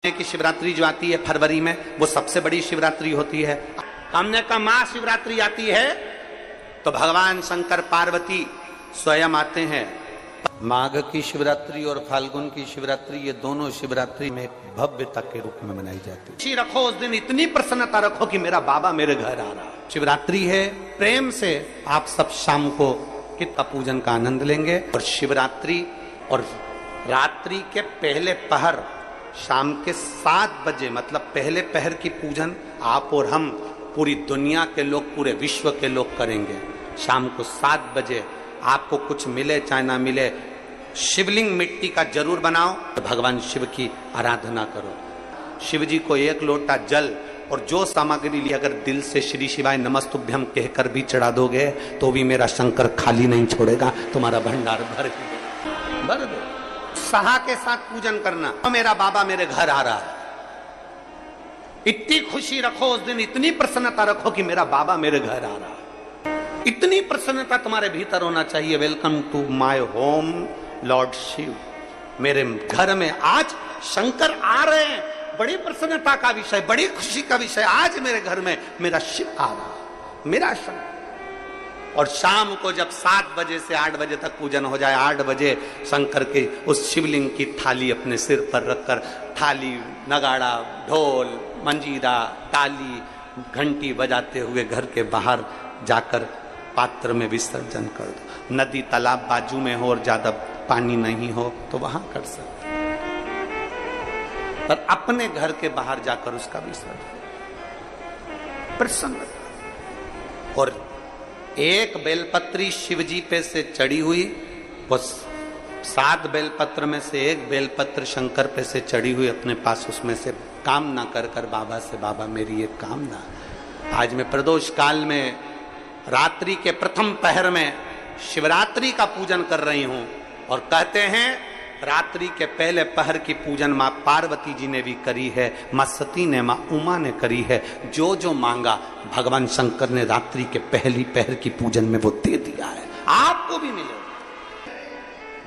की शिवरात्रि जो आती है फरवरी में, वो सबसे बड़ी शिवरात्रि होती है। हमने कहा महाशिवरात्रि आती है तो भगवान शंकर पार्वती स्वयं आते हैं। माघ की शिवरात्रि और फाल्गुन की शिवरात्रि, ये दोनों शिवरात्रि में भव्यता के रूप में मनाई जाती है। खुशी रखो उस दिन, इतनी प्रसन्नता रखो कि मेरा बाबा मेरे घर आ रहा है। शिवरात्रि है, प्रेम से आप सब शाम को कितना पूजन का आनंद लेंगे। और शिवरात्रि और रात्रि के पहले पहर शाम के 7 बजे, मतलब पहले पहर की पूजन आप और हम, पूरी दुनिया के लोग, पूरे विश्व के लोग करेंगे। शाम को 7 बजे आपको कुछ मिले चाहे ना मिले, शिवलिंग मिट्टी का जरूर बनाओ, तो भगवान शिव की आराधना करो। शिव जी को 1 लोटा जल और जो सामग्री ली, अगर दिल से श्री शिवाय नमस्तुभ्यम कहकर भी चढ़ा दोगे तो भी मेरा शंकर खाली नहीं छोड़ेगा, तुम्हारा भंडार भर दो। सहा के साथ पूजन करना, तो मेरा बाबा मेरे घर आ रहा है। इतनी खुशी रखो उस दिन, इतनी प्रसन्नता रखो कि मेरा बाबा मेरे घर आ रहा है। इतनी प्रसन्नता तुम्हारे भीतर होना चाहिए। Welcome to my home lord Shiva, मेरे घर में आज शंकर आ रहे हैं। बड़ी प्रसन्नता का विषय, बड़ी खुशी का विषय, आज मेरे घर में मेरा शिव आ रहा है, मेरा शंकर। और शाम को जब 7 बजे से 8 बजे तक पूजन हो जाए, 8 बजे शंकर के उस शिवलिंग की थाली अपने सिर पर रखकर, थाली, नगाड़ा, ढोल, मंजीरा, ताली, घंटी बजाते हुए घर के बाहर जाकर पात्र में विसर्जन कर दो। नदी तालाब बाजू में हो और ज्यादा पानी नहीं हो तो वहां कर सकते, पर अपने घर के बाहर जाकर उसका विसर्जन प्रसन्न। और एक बेलपत्री शिवजी पे से चढ़ी हुई, वो 7 बेलपत्र में से एक बेलपत्र शंकर पे से चढ़ी हुई अपने पास, उसमें से कामना कर बाबा से, बाबा मेरी एक कामना, आज मैं प्रदोष काल में रात्रि के प्रथम पहर में शिवरात्रि का पूजन कर रही हूं। और कहते हैं रात्रि के पहले पहर की पूजन मां पार्वती जी ने भी करी है, मां सती ने, मां उमा ने करी है। जो जो मांगा भगवान शंकर ने रात्रि के पहली पहर की पूजन में वो दे दिया है, आपको भी मिले।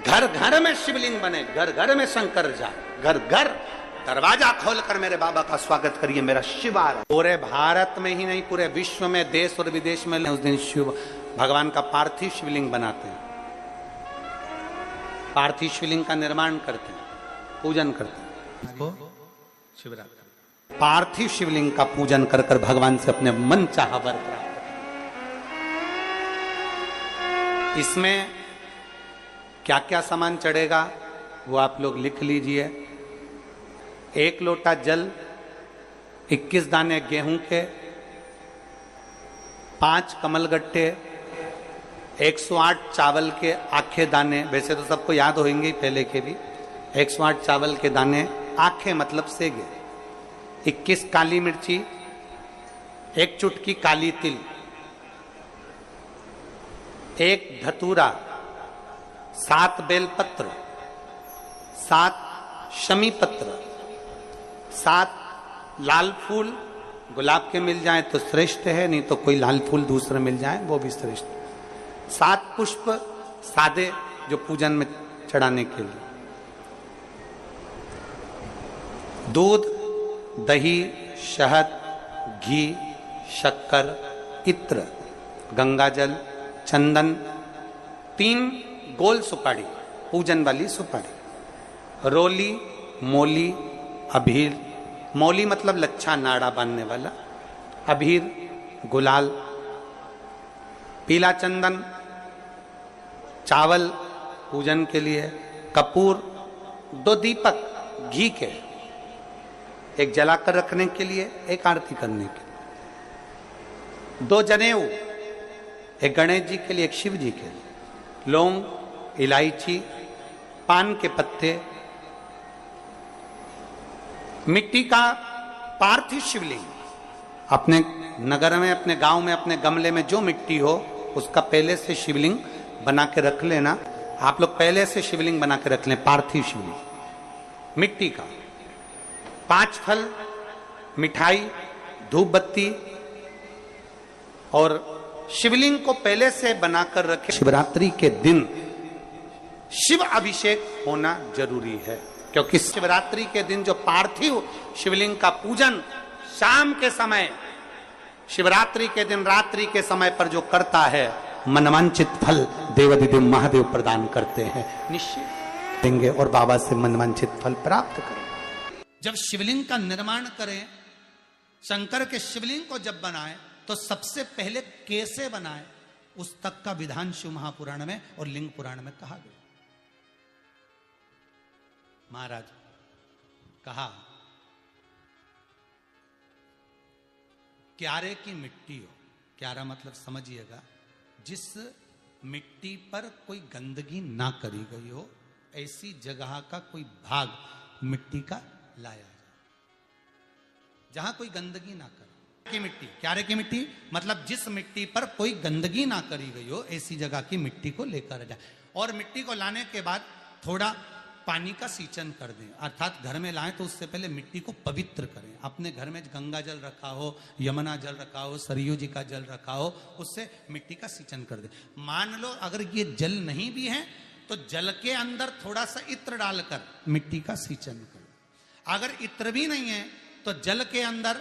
घर घर में शिवलिंग बने, घर घर में शंकर जाए, घर घर दरवाजा खोलकर मेरे बाबा का स्वागत करिए, मेरा शिव आ रहा है। पूरे भारत में ही नहीं, पूरे विश्व में, देश और विदेश में उस दिन शिव भगवान का पार्थिव शिवलिंग बनाते हैं, पार्थिव शिवलिंग का निर्माण करते हैं, पूजन करते हैं। शिवरात्रि पार्थिव शिवलिंग का पूजन कर कर भगवान से अपने मन चाहा वर प्राप्त। इसमें क्या क्या सामान चढ़ेगा वो आप लोग लिख लीजिए। 1 लोटा जल, 21 दाने गेहूं के, 5 कमलगट्टे, 108 चावल के आखे दाने, वैसे तो सबको याद होंगे पहले के भी, 108 चावल के दाने, आखे मतलब सेगे, 21 काली मिर्ची, 1 चुटकी काली तिल, 1 धतूरा, 7 बेलपत्र, 7 शमी पत्र, 7 लाल फूल, गुलाब के मिल जाए तो श्रेष्ठ है, नहीं तो कोई लाल फूल दूसरे मिल जाए वो भी श्रेष्ठ है। 7 पुष्प सादे जो पूजन में चढ़ाने के लिए, दूध, दही, शहद, घी, शक्कर, इत्र, गंगाजल, चंदन, 3 गोल सुपारी, पूजन वाली सुपारी, रोली, मोली, अभीर, मौली मतलब लच्छा नाड़ा बांधने वाला, अभीर, गुलाल, पीला चंदन, चावल पूजन के लिए, कपूर, 2 दीपक घी के, 1 जलाकर रखने के लिए, 1 आरती करने के लिए, 2 जनेऊ, 1 गणेश जी के लिए, 1 शिव जी के लिए, लौंग, इलायची, पान के पत्ते, मिट्टी का पार्थिव शिवलिंग। अपने नगर में, अपने गांव में, अपने गमले में जो मिट्टी हो उसका पहले से शिवलिंग बना के रख लेना। आप लोग पहले से शिवलिंग बना के रख लें, पार्थिव शिवलिंग मिट्टी का। 5 फल, मिठाई, धूप बत्ती, और शिवलिंग को पहले से बनाकर रखें। शिवरात्रि के दिन शिव अभिषेक होना जरूरी है। क्योंकि शिवरात्रि के दिन जो पार्थिव शिवलिंग का पूजन शाम के समय, शिवरात्रि के दिन रात्रि के समय पर जो करता है, मनवांचित फल देवाधिदेव महादेव प्रदान करते हैं, निश्चित देंगे और बाबा से मनवांचित फल प्राप्त करें। जब शिवलिंग का निर्माण करें, शंकर के शिवलिंग को जब बनाए तो सबसे पहले कैसे बनाए, उस तक का विधान शिव महापुराण में और लिंग पुराण में कहा गया। महाराज कहा, क्यारे की मिट्टी हो, क्यारा मतलब समझिएगा, जिस मिट्टी पर कोई गंदगी ना करी गई हो, ऐसी जगह का कोई भाग मिट्टी का लाया जाए जहां कोई गंदगी ना करे। की मिट्टी, क्यारे की मिट्टी मतलब जिस मिट्टी पर कोई गंदगी ना करी गई हो, ऐसी जगह की मिट्टी को लेकर जाए। और मिट्टी को लाने के बाद थोड़ा पानी का सींचन कर दें, अर्थात घर में लाएं तो उससे पहले मिट्टी को पवित्र करें। अपने घर में गंगा जल रखा हो, यमुना जल रखा हो, सरयू जी का जल रखा हो, उससे मिट्टी का सींचन कर दें। मान लो अगर ये जल नहीं भी है तो जल के अंदर थोड़ा सा इत्र डालकर मिट्टी का सींचन करें। अगर इत्र भी नहीं है तो जल के अंदर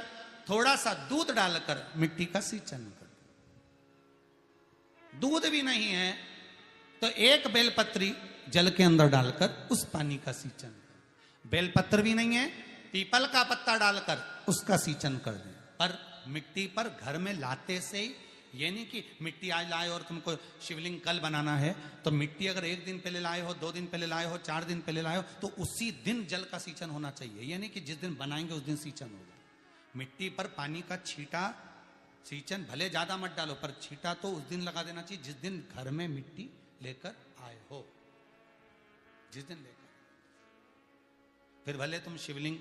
थोड़ा सा दूध डालकर मिट्टी का सींचन कर। दूध भी नहीं है तो एक बेलपत्री जल के अंदर डालकर उस पानी का सींचन कर। बेलपत्र भी नहीं है, पीपल का पत्ता डालकर उसका सींचन कर दें। पर मिट्टी पर घर में लाते से ही, ये नहीं कि मिट्टी आज लाए और तुमको शिवलिंग कल बनाना है, तो मिट्टी अगर एक दिन पहले लाए हो, 2 दिन पहले लाए हो, 4 दिन पहले लाए हो, तो उसी दिन जल का सींचन होना चाहिए। ये नहीं कि जिस दिन बनाएंगे उस दिन सींचन होगा। मिट्टी पर पानी का छींटा, सींचन भले ज्यादा मत डालो, पर छींटा तो उस दिन लगा देना चाहिए जिस दिन घर में मिट्टी लेकर आए हो, जिस दिन लेकर। फिर भले तुम शिवलिंग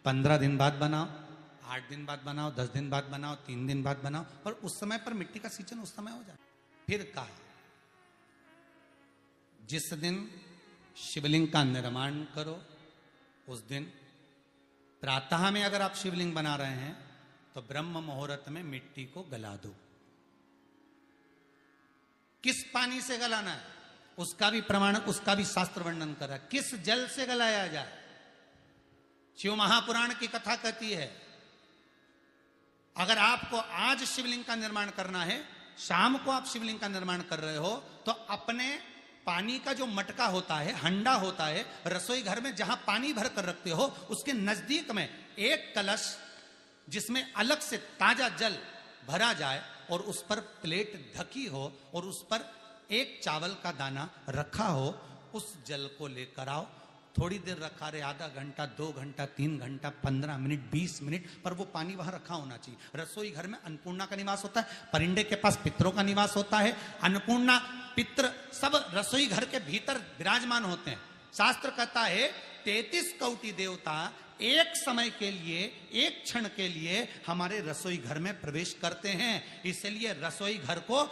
15 दिन बाद बनाओ, 8 दिन बाद बनाओ, 10 दिन बाद बनाओ, 3 दिन बाद बनाओ, पर उस समय पर मिट्टी का सींचन उस समय हो जाए। फिर कहा, जिस दिन शिवलिंग का निर्माण करो उस दिन प्रातः में अगर आप शिवलिंग बना रहे हैं तो ब्रह्म मुहूर्त में मिट्टी को गला दो। किस पानी से गलाना है उसका भी प्रमाण, उसका भी शास्त्र वर्णन कर रहा है। किस जल से गलाया जाए, शिव महापुराण की कथा कहती है, अगर आपको आज शिवलिंग का निर्माण करना है, शाम को आप शिवलिंग का निर्माण कर रहे हो, तो अपने पानी का जो मटका होता है, हंडा होता है, रसोई घर में जहां पानी भर कर रखते हो, उसके नजदीक में एक कलश जिसमें अलग से ताजा जल भरा जाए और उस पर प्लेट ढकी हो और उस पर एक चावल का दाना रखा हो, उस जल को लेकर आओ। थोड़ी देर रखा रहे, आधा घंटा, 2 घंटा, 3 घंटा, 15 मिनट, 20 मिनट, पर वो पानी वहां रखा होना चाहिए। रसोई घर में अन्नपूर्णा का निवास होता है, परिंदे के पास पितरों का निवास होता है। अन्नपूर्णा, पित्र सब रसोई घर के भीतर विराजमान होते हैं। शास्त्र कहता है 33 कोटि देवता एक समय के लिए, एक क्षण के लिए हमारे रसोई घर में प्रवेश करते हैं। इसलिए रसोई घर को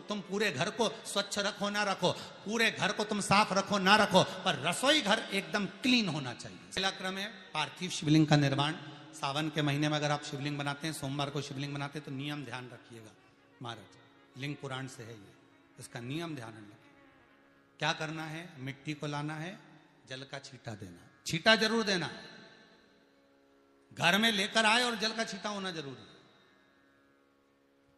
तुम पूरे घर को स्वच्छ रखो ना रखो, पूरे घर को तुम साफ रखो ना रखो, पर रसोई घर एकदम क्लीन होना चाहिए। पहला क्रम है पार्थिव शिवलिंग का निर्माण। सावन के महीने में अगर आप शिवलिंग बनाते हैं, सोमवार को शिवलिंग बनाते हैं, तो नियम ध्यान रखिएगा महाराज, लिंग पुराण से है ये, इसका नियम ध्यान रखना। क्या करना है, मिट्टी को लाना है, जल का छींटा देना, छींटा जरूर देना, घर में लेकर आए और जल का छींटा होना जरूरी है।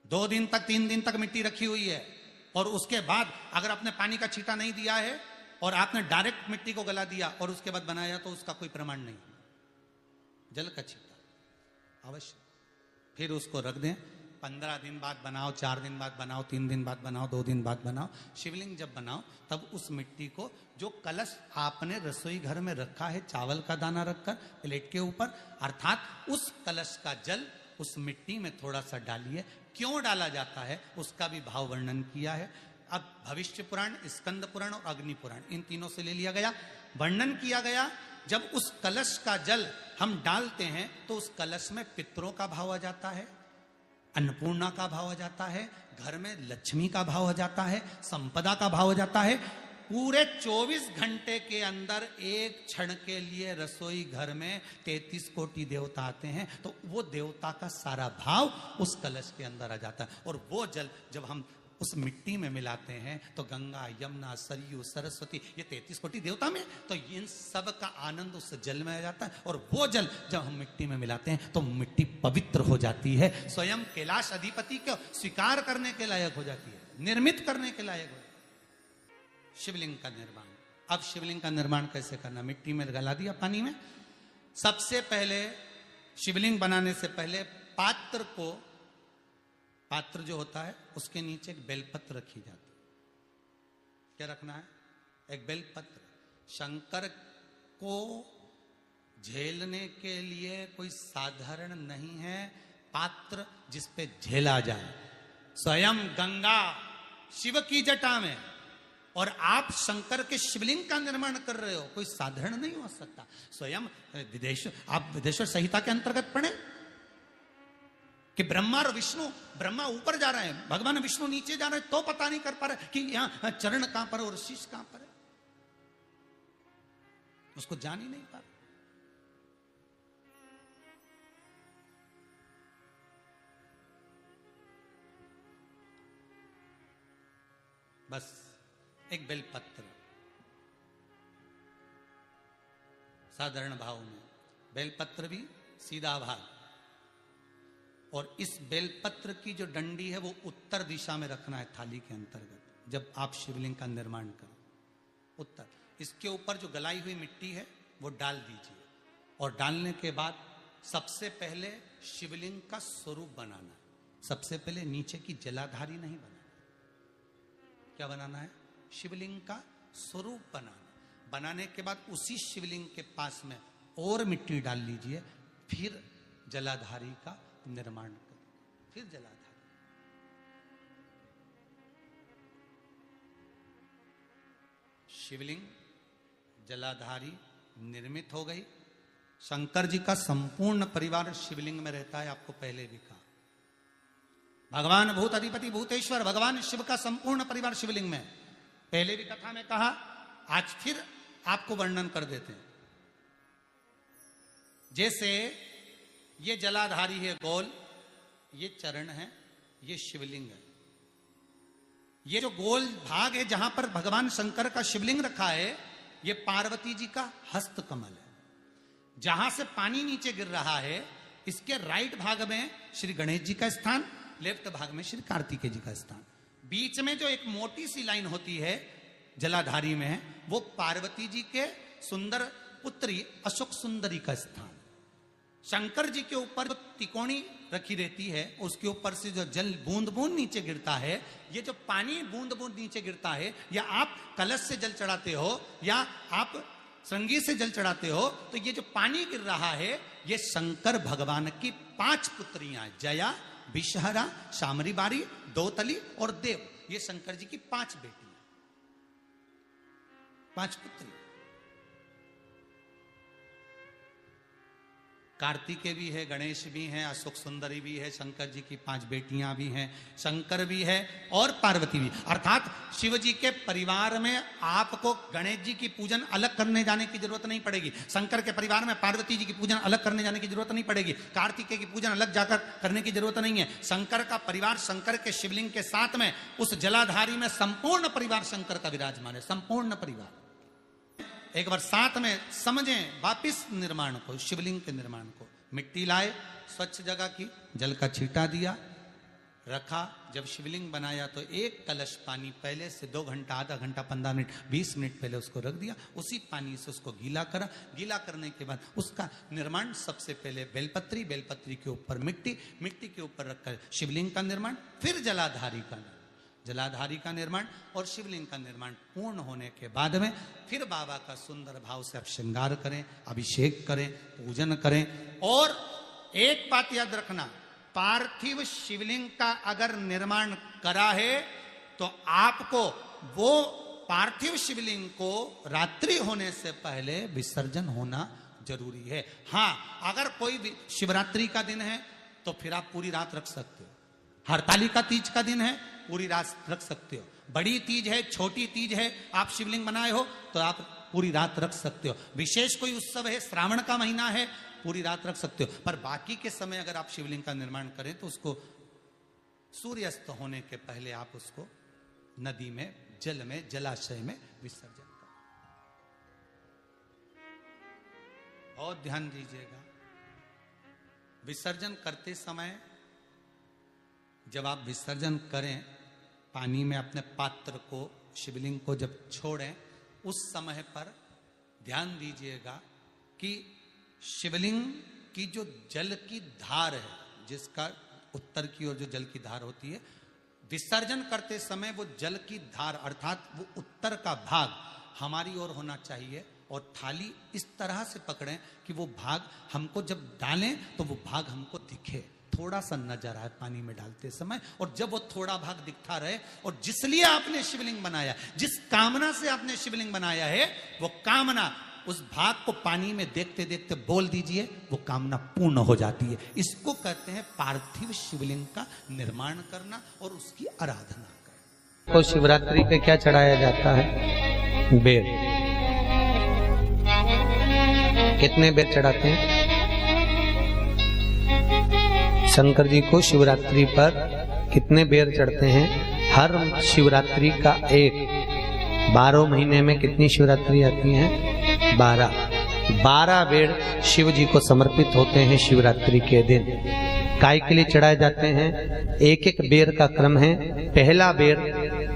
2 दिन तक, 3 दिन तक मिट्टी रखी हुई है और उसके बाद अगर आपने पानी का छींटा नहीं दिया है और आपने डायरेक्ट मिट्टी को गला दिया और उसके बाद बनाया, तो उसका कोई प्रमाण नहीं। जल का छींटा अवश्य। फिर उसको रख दें, 15 दिन बाद बनाओ, 4 दिन बाद बनाओ, 3 दिन बाद बनाओ, 2 दिन बाद बनाओ। शिवलिंग जब बनाओ तब उस मिट्टी को, जो कलश आपने रसोई घर में रखा है चावल का दाना रखकर प्लेट के ऊपर, अर्थात उस कलश का जल उस मिट्टी में थोड़ा सा डालिए। क्यों डाला जाता है उसका भी भाव वर्णन किया है। अब भविष्य पुराण, स्कंद पुराण और अग्नि पुराण, इन तीनों से ले लिया गया, वर्णन किया गया। जब उस कलश का जल हम डालते हैं तो उस कलश में पितरों का भाव आ जाता है, अन्नपूर्णा का भाव हो जाता है, घर में लक्ष्मी का भाव हो जाता है, संपदा का भाव हो जाता है। पूरे 24 घंटे के अंदर एक क्षण के लिए रसोई घर में 33 कोटि देवता आते हैं, तो वो देवता का सारा भाव उस कलश के अंदर आ जाता है। और वो जल जब हम उस मिट्टी में मिलाते हैं तो गंगा, यमुना, सरयू, सरस्वती, ये 33 कोटि देवता में, तो इन सब का आनंद उस जल में आ जाता है। और वो जल जब हम मिट्टी में मिलाते हैं तो मिट्टी पवित्र हो जाती है, स्वयं कैलाश अधिपति को स्वीकार करने के लायक हो जाती है, निर्मित करने के लायक हो जाती है। शिवलिंग का निर्माण। अब शिवलिंग का निर्माण कैसे करना? मिट्टी में गला दिया पानी में। सबसे पहले शिवलिंग बनाने से पहले पात्र जो होता है उसके नीचे एक बेलपत्र रखी जाती है। क्या रखना है? एक बेलपत्र। शंकर को झेलने के लिए कोई साधारण नहीं है पात्र जिस पे झेला जाए। स्वयं गंगा शिव की जटा में, और आप शंकर के शिवलिंग का निर्माण कर रहे हो, कोई साधारण नहीं हो सकता। स्वयं आप विदेश्वर संहिता के अंतर्गत पढ़े कि ब्रह्मा और विष्णु, ब्रह्मा ऊपर जा रहे हैं, भगवान विष्णु नीचे जा रहे हैं, तो पता नहीं कर पा रहे कि यहां चरण कहां पर और शीश कहां पर है, उसको जान ही नहीं पा रहे। बस एक बेलपत्र, साधारण भाव में बेलपत्र भी सीधा भाग, और इस बेलपत्र की जो डंडी है वो उत्तर दिशा में रखना है थाली के अंतर्गत। जब आप शिवलिंग का निर्माण करो उत्तर, इसके ऊपर जो गलाई हुई मिट्टी है वो डाल दीजिए, और डालने के बाद सबसे पहले शिवलिंग का स्वरूप बनाना है। सबसे पहले नीचे की जलाधारी नहीं बनाना। क्या बनाना है? शिवलिंग का स्वरूप बनाना। बनाने के बाद उसी शिवलिंग के पास में और मिट्टी डाल लीजिए, फिर जलाधारी का निर्माण करें। फिर जलाधारी, शिवलिंग जलाधारी निर्मित हो गई। शंकर जी का संपूर्ण परिवार शिवलिंग में रहता है, आपको पहले भी कहा। भगवान भूत अधिपति भूतेश्वर भगवान शिव का संपूर्ण परिवार शिवलिंग में, पहले भी कथा में कहा, आज फिर आपको वर्णन कर देते हैं। जैसे ये जलाधारी है गोल, ये चरण है, ये शिवलिंग है। ये जो गोल भाग है जहां पर भगवान शंकर का शिवलिंग रखा है, ये पार्वती जी का हस्त कमल है। जहां से पानी नीचे गिर रहा है, इसके राइट भाग में श्री गणेश जी का स्थान, लेफ्ट भाग में श्री कार्तिकेय जी का स्थान। बीच में जो एक मोटी सी लाइन होती है जलाधारी में है, वो पार्वती जी के सुंदर पुत्री अशोक सुंदरी का स्थान। शंकर जी के ऊपर जो तिकोनी रखी रहती है, उसके ऊपर से जो जल बूंद बूंद नीचे गिरता है, ये जो पानी बूंद बूंद नीचे गिरता है, या आप कलश से जल चढ़ाते हो या आप श्रृंगी से जल चढ़ाते हो, तो ये जो पानी गिर रहा है, ये शंकर भगवान की 5 पुत्रियां, जया, विषहरा, शामरी बारी, दोतली और देव, ये शंकर जी की 5 बेटियां, 5 पुत्री। कार्तिकेय भी है, गणेश भी है, अशोक सुंदरी भी है, शंकर जी की 5 बेटियां भी हैं, शंकर भी है और पार्वती भी। अर्थात शिव जी के परिवार में आपको गणेश जी की पूजन अलग करने जाने की जरूरत नहीं पड़ेगी, शंकर के परिवार में पार्वती जी की पूजन अलग करने जाने की जरूरत नहीं पड़ेगी, कार्तिकेय की पूजन अलग जाकर करने की जरूरत नहीं है। शंकर का परिवार शंकर के शिवलिंग के साथ में उस जलाधारी में संपूर्ण परिवार शंकर का विराजमान है, संपूर्ण परिवार। एक बार साथ में समझें वापिस निर्माण को, शिवलिंग के निर्माण को। मिट्टी लाए, स्वच्छ जगह की, जल का छींटा दिया, रखा। जब शिवलिंग बनाया तो एक कलश पानी पहले से 2 घंटा, आधा घंटा, 15 मिनट, 20 मिनट पहले उसको रख दिया। उसी पानी से उसको गीला करा। गीला करने के बाद उसका निर्माण सबसे पहले बेलपत्री, बेलपत्री के ऊपर मिट्टी, मिट्टी के ऊपर रखकर शिवलिंग का निर्माण, फिर जलाधारी का निर्माण, जलाधारी का निर्माण और शिवलिंग का निर्माण पूर्ण होने के बाद में फिर बाबा का सुंदर भाव से आप श्रृंगार करें, अभिषेक करें, पूजन करें। और एक बात याद रखना, पार्थिव शिवलिंग का अगर निर्माण करा है तो आपको वो पार्थिव शिवलिंग को रात्रि होने से पहले विसर्जन होना जरूरी है। हाँ, अगर कोई शिवरात्रि का दिन है तो फिर आप पूरी रात रख सकते हो। हरतालिका तीज का दिन है, पूरी रात रख सकते हो। बड़ी तीज है, छोटी तीज है, आप शिवलिंग बनाए हो तो आप पूरी रात रख सकते हो। विशेष कोई उत्सव है, श्रावण का महीना है, पूरी रात रख सकते हो। पर बाकी के समय अगर आप शिवलिंग का निर्माण करें तो उसको सूर्यास्त होने के पहले आप उसको नदी में, जल में, जलाशय में विसर्जन करें। बहुत ध्यान दीजिएगा, विसर्जन करते समय जब आप विसर्जन करें पानी में अपने पात्र को, शिवलिंग को जब छोड़ें, उस समय पर ध्यान दीजिएगा कि शिवलिंग की जो जल की धार है, जिसका उत्तर की ओर जो जल की धार होती है, विसर्जन करते समय वो जल की धार अर्थात वो उत्तर का भाग हमारी ओर होना चाहिए और थाली इस तरह से पकड़ें कि वो भाग हमको जब डालें तो वो भाग हमको दिखे, थोड़ा सा नजर आए पानी में डालते समय। और जब वो थोड़ा भाग दिखता रहे और जिसलिए आपने शिवलिंग बनाया, जिस कामना से आपने शिवलिंग बनाया है, वो कामना उस भाग को पानी में देखते देखते बोल दीजिए, वो कामना पूर्ण हो जाती है। इसको कहते हैं पार्थिव शिवलिंग का निर्माण करना और उसकी आराधना करना। तो शिवरात्रि पे क्या चढ़ाया जाता है? बेर। कितने बेर चढ़ाते हैं? शंकर जी को शिवरात्रि पर कितने बेर चढ़ते हैं? हर शिवरात्रि का एक। 12 महीने में कितनी शिवरात्रि आती हैं? 12 बेर शिव जी को समर्पित होते हैं शिवरात्रि के दिन। काय के लिए चढ़ाए जाते हैं? एक एक बेर का क्रम है। पहला बेर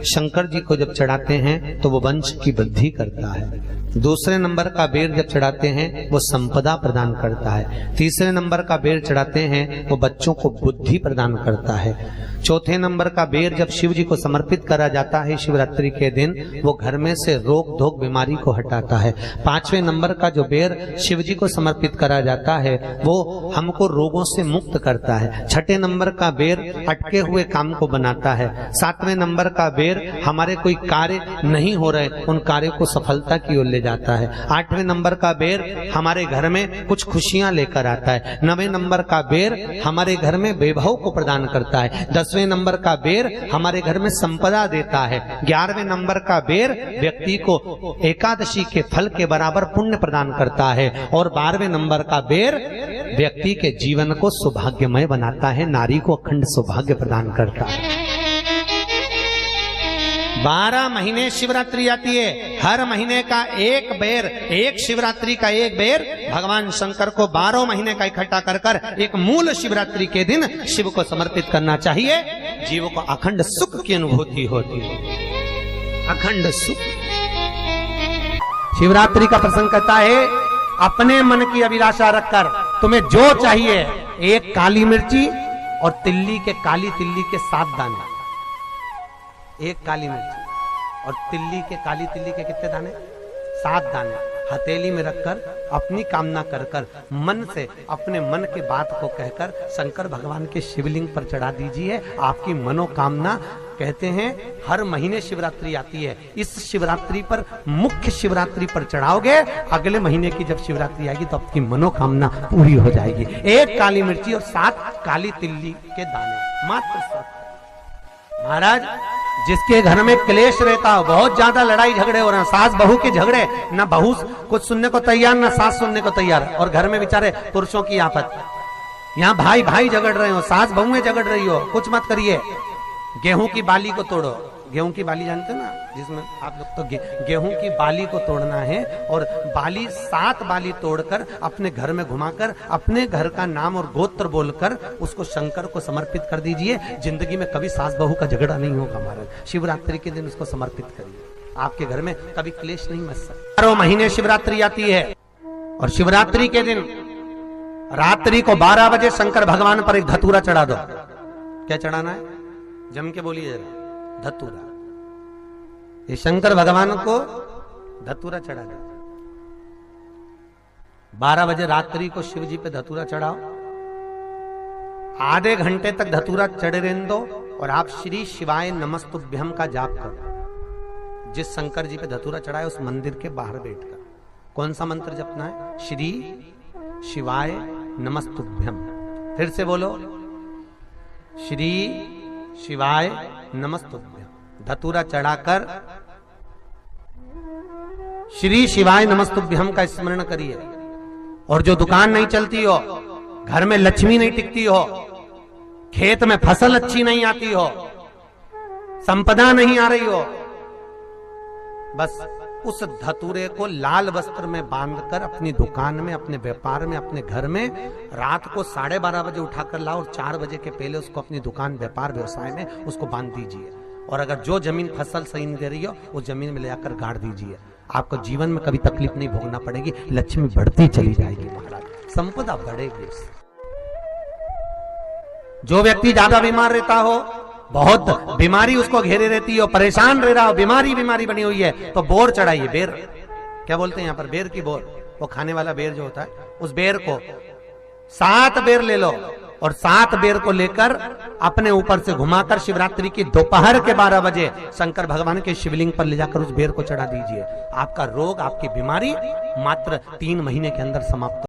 शंकर जी को जब चढ़ाते हैं तो वो वंश की वृद्धि करता है। दूसरे नंबर का बेर जब चढ़ाते हैं वो संपदा प्रदान करता है। तीसरे नंबर का बेर चढ़ाते हैं वो बच्चों को बुद्धि प्रदान करता है। चौथे नंबर का बेर जब शिव जी को समर्पित करा जाता है शिवरात्रि के दिन, वो घर में से रोग धोक बीमारी को हटाता है। 5वें नंबर का जो बेर शिव जी को समर्पित करा जाता है वो हमको रोगों से मुक्त करता है। 6ठे नंबर का बेर अटके हुए काम को बनाता है। 7वें नंबर का बेर हमारे कोई कार्य नहीं हो रहे, उन कार्य को सफलता की ओर ले जाता है। 8वें नंबर का बेर हमारे घर में कुछ खुशियां लेकर आता है। 9वें नंबर का बेर हमारे घर में वैभव को प्रदान करता है। 10वें नंबर का बेर हमारे घर में संपदा देता है। 11वें नंबर का बेर व्यक्ति को एकादशी के फल के बराबर पुण्य प्रदान करता है। और 12वें नंबर का बेर व्यक्ति के जीवन को सौभाग्यमय बनाता है, नारी को अखंड सौभाग्य प्रदान करता है। 12 महीने शिवरात्रि आती है। हर महीने का एक बेर, एक शिवरात्रि का एक बेर भगवान शंकर को 12 महीने का इकट्ठा कर कर एक मूल शिवरात्रि के दिन शिव को समर्पित करना चाहिए। जीव को अखंड सुख की अनुभूति होती है, अखंड सुख। शिवरात्रि का प्रसंग कहता है अपने मन की अभिलाषा रखकर तुम्हें जो चाहिए, एक काली मिर्ची और तिल्ली के, काली तिल्ली के 7 दाने। एक काली मिर्ची और तिल्ली के, काली तिल्ली के कितने दाने? 7 दाने हथेली में रखकर अपनी कामना कर कर मन से अपने मन के बात को कहकर शंकर भगवान के शिवलिंग पर चढ़ा दीजिए। आपकी मनोकामना, कहते हैं हर महीने शिवरात्रि आती है, इस शिवरात्रि पर, मुख्य शिवरात्रि पर चढ़ाओगे, अगले महीने की जब शिवरात्रि आएगी तो आपकी मनोकामना पूरी हो जाएगी। एक काली मिर्ची और 7 काली तिल्ली के दाने, मात्र 7। महाराज, जिसके घर में क्लेश रहता हो, बहुत ज्यादा लड़ाई झगड़े हो रहे हैं, सास बहू के झगड़े, ना बहू कुछ सुनने को तैयार ना सास सुनने को तैयार, और घर में बेचारे पुरुषों की आफत। यहाँ भाई भाई झगड़ रहे हो, सास बहुएं झगड़ रही हो, कुछ मत करिए। गेहूं की बाली को तोड़ो। गेहूं की बाली जानते ना, जिसमें आप लोग तो गेहूं की बाली को तोड़ना है और बाली 7 बाली तोड़कर अपने घर में घुमाकर अपने घर का नाम और गोत्र बोलकर उसको शंकर को समर्पित कर दीजिए। जिंदगी में कभी सास बहू का झगड़ा नहीं होगा महाराज। शिवरात्रि के दिन उसको समर्पित करिए, आपके घर में कभी क्लेश नहीं मच सकता। 12 महीने शिवरात्रि आती है और शिवरात्रि के दिन रात्रि को 12 बजे शंकर भगवान पर एक धतूरा चढ़ा दो। क्या चढ़ाना है? जम के बोलिए जरा। धतूरा। ये शंकर भगवान को धतूरा चढ़ा दो। 12 बजे रात्रि को शिव जी पे धतूरा चढ़ाओ। आधे घंटे तक धतूरा चढ़े रहने दो और आप श्री शिवाय नमस्तुभ्यम का जाप करो। जिस शंकर जी पे धतूरा चढ़ाए उस मंदिर के बाहर बैठकर कौन सा मंत्र जपना है? श्री शिवाय नमस्तुभ्यम। फिर से बोलो, श्री शिवाय नमस्तुभ्यम। धतूरा चढ़ाकर श्री शिवाय नमस्तुभ्यम का स्मरण करिए। और जो दुकान नहीं चलती हो, घर में लक्ष्मी नहीं टिकती हो, खेत में फसल अच्छी नहीं आती हो, संपदा नहीं आ रही हो, बस उस धतूरे को लाल वस्त्र में बांधकर अपनी दुकान में, अपने व्यापार में, अपने घर में रात को 12:30 बजे उठाकर लाओ और 4 बजे के पहले उसको अपनी दुकान, व्यापार, व्यवसाय में उसको बांध दीजिए। और अगर जो जमीन फसल सही नहीं दे रही हो, वो जमीन में ले जाकर गाड़ दीजिए। आपको जीवन में कभी तकलीफ नहीं भोगना पड़ेगी, लक्ष्मी बढ़ती चली जाएगी महाराज, संपदा बढ़ेगी। जो व्यक्ति ज्यादा बीमार रहता हो, बहुत बीमारी उसको घेरे रहती हो, परेशान रह रहा हो, बीमारी बनी हुई है, तो बोर चढ़ाइए। बेर क्या बोलते हैं यहाँ पर, बेर की बोर, वो खाने वाला बेर जो होता है, उस बेर को 7 बेर ले लो और 7 बेर को लेकर अपने ऊपर से घुमाकर शिवरात्रि की दोपहर के 12 बजे शंकर भगवान के शिवलिंग पर ले जाकर उस बेर को चढ़ा दीजिए। आपका रोग, आपकी बीमारी मात्र 3 महीने के अंदर समाप्त